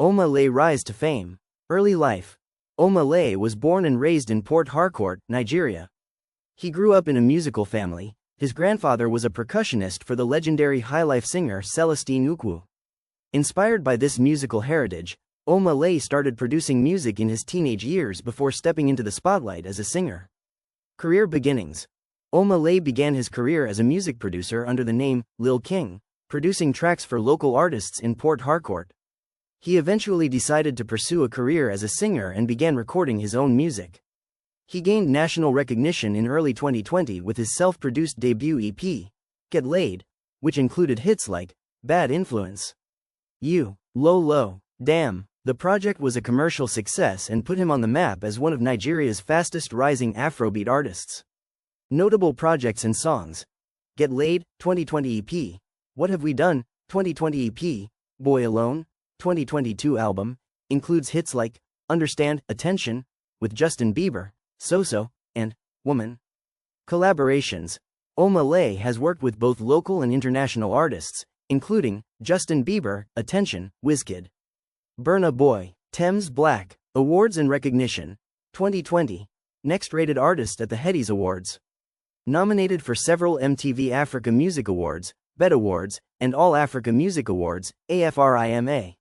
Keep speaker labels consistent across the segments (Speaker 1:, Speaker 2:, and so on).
Speaker 1: Omahlay rise to fame. Early life. Omahlay was born and raised in Port Harcourt, Nigeria. He grew up in a musical family. His grandfather was a percussionist for the legendary highlife singer Celestine Ukwu. Inspired by this musical heritage, Omahlay started producing music in his teenage years before stepping into the spotlight as a singer. Career beginnings. Omahlay began his career as a music producer under the name Lil King, producing tracks for local artists in Port Harcourt. He eventually decided to pursue a career as a singer and began recording his own music. He gained national recognition in early 2020 with his self-produced debut EP, Get Laid, which included hits like Bad Influence, You, Low Low, Damn. The project was a commercial success and put him on the map as one of Nigeria's fastest rising Afrobeat artists. Notable projects and songs: Get Laid, 2020 EP, What Have We Done, 2020 EP, Boy Alone, 2022 album, includes hits like Understand, Attention, with Justin Bieber, So, and Woman. Collaborations. Omahlay has worked with both local and international artists, including Justin Bieber, Attention, Wizkid. Burna Boy, Thames Black. Awards and recognition. 2020. Next Rated Artist at the Headies Awards. Nominated for several MTV Africa Music Awards, BET Awards, and All Africa Music Awards, AFRIMA.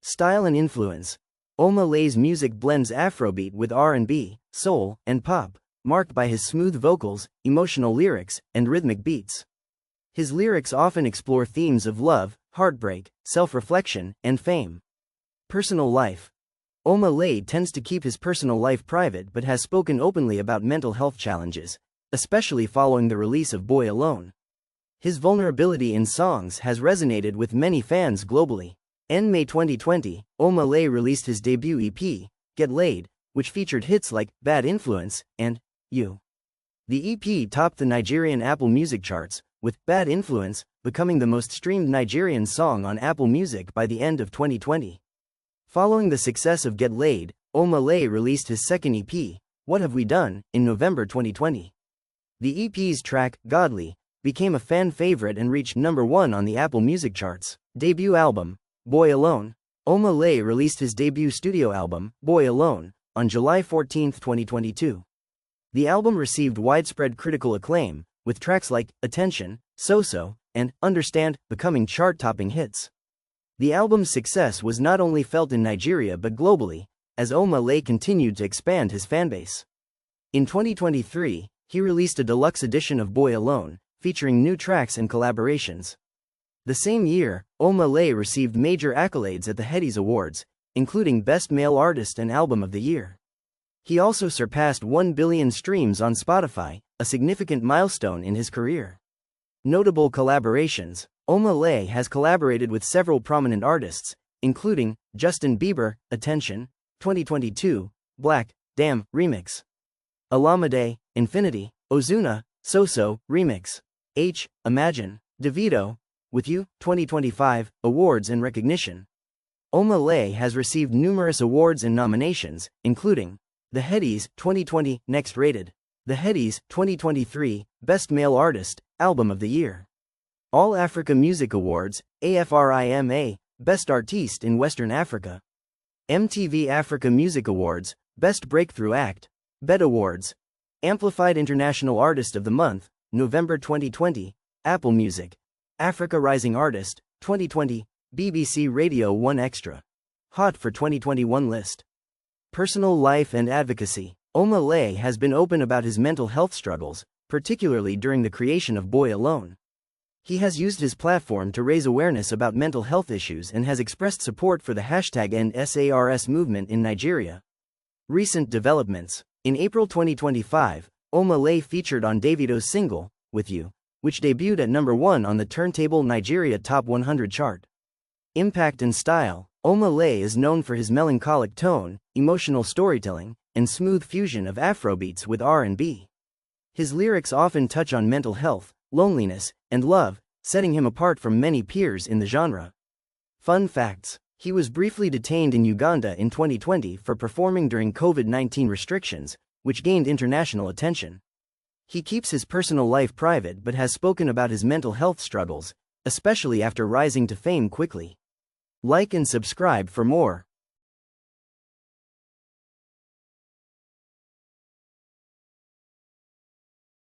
Speaker 1: Style and influence. Omahlay's music blends Afrobeat with R&B, soul, and pop, marked by his smooth vocals, emotional lyrics, and rhythmic beats. His lyrics often explore themes of love, heartbreak, self-reflection, and fame. Personal life. Omahlay tends to keep his personal life private but has spoken openly about mental health challenges, especially following the release of Boy Alone. His vulnerability in songs has resonated with many fans globally. In May 2020, Omahlay released his debut EP, Get Laid, which featured hits like Bad Influence and You. The EP topped the Nigerian Apple Music charts, with Bad Influence becoming the most streamed Nigerian song on Apple Music by the end of 2020. Following the success of Get Laid, Omahlay released his second EP, What Have We Done, in November 2020. The EP's track, Godly, became a fan favorite and reached #1 on the Apple Music charts. Debut album, Boy Alone. Omahlay released his debut studio album, Boy Alone, on July 14, 2022. The album received widespread critical acclaim, with tracks like Attention, So, and Understand becoming chart-topping hits. The album's success was not only felt in Nigeria but globally, as Omahlay continued to expand his fanbase. In 2023, he released a deluxe edition of Boy Alone, featuring new tracks and collaborations. The same year, Omahlay received major accolades at the Headies Awards, including Best Male Artist and Album of the Year. He also surpassed 1 billion streams on Spotify, a significant milestone in his career. Notable collaborations. Omahlay has collaborated with several prominent artists, including Justin Bieber, Attention, 2022, Black, Damn, Remix. Alamade, Infinity, Ozuna, So, Remix. Imagine, Davido, With You, 2025, awards and recognition. Omahlay has received numerous awards and nominations, including the Headies 2020 Next Rated, the Headies 2023 Best Male Artist, Album of the Year, All Africa Music Awards, AFRIMA, Best Artiste in Western Africa, MTV Africa Music Awards, Best Breakthrough Act, BET Awards, Amplified International Artist of the Month, November 2020, Apple Music, Africa Rising Artist, 2020, BBC Radio 1 Extra. Hot for 2021 list. Personal life and advocacy. Omahlay has been open about his mental health struggles, particularly during the creation of Boy Alone. He has used his platform to raise awareness about mental health issues and has expressed support for the #EndSARS movement in Nigeria. Recent developments. In April 2025, Omahlay featured on Davido's single, With You, which debuted at #1 on the Turntable Nigeria Top 100 chart. Impact and style. Omahlay is known for his melancholic tone, emotional storytelling, and smooth fusion of Afrobeats with R&B. His lyrics often touch on mental health, loneliness, and love, setting him apart from many peers in the genre. Fun facts. He was briefly detained in Uganda in 2020 for performing during COVID-19 restrictions, which gained international attention. He keeps his personal life private but has spoken about his mental health struggles, especially after rising to fame quickly. Like and subscribe for more.